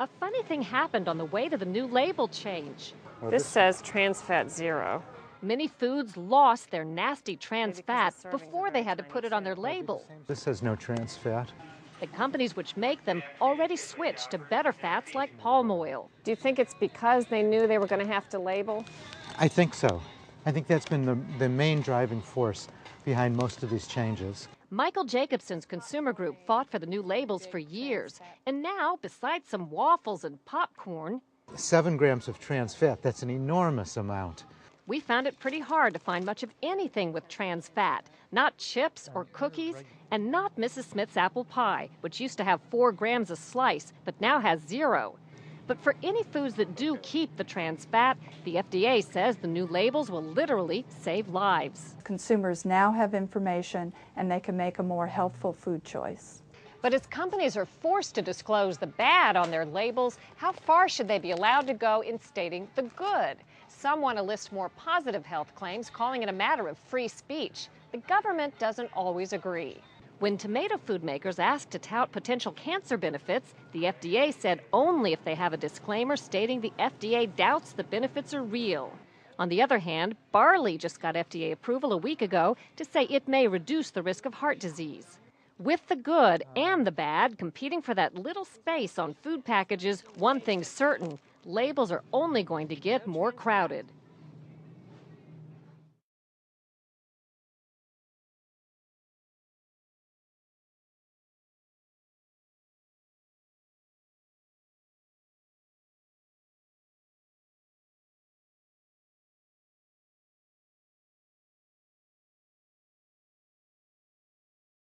A funny thing happened on the way to the new label change. This says trans fat zero. Many foods lost their nasty trans Maybe 'cause fat the servings are before they very had to tiny, put it on too. their label. This says no trans fat. The companies which make them already switched to better fats like palm oil. Do you think it's because they knew they were going to have to label? I think so. I think that's been the main driving force behind most of these changes. Michael Jacobson's consumer group fought for the new labels for years. And now, besides some waffles and popcorn, 7 grams of trans fat, that's an enormous amount. we found it pretty hard to find much of anything with trans fat. Not chips or cookies, and not Mrs. Smith's apple pie, which used to have 4 grams a slice, but now has 0. But for any foods that do keep the trans fat, the FDA says the new labels will literally save lives. Consumers now have information and they can make a more healthful food choice. But as companies are forced to disclose the bad on their labels, how far should they be allowed to go in stating the good? Some want to list more positive health claims, calling it a matter of free speech. The government doesn't always agree. When tomato food makers asked to tout potential cancer benefits, the FDA said only if they have a disclaimer stating the FDA doubts the benefits are real. On the other hand, barley just got FDA approval a week ago to say it may reduce the risk of heart disease. With the good and the bad competing for that little space on food packages, one thing's certain: labels are only going to get more crowded.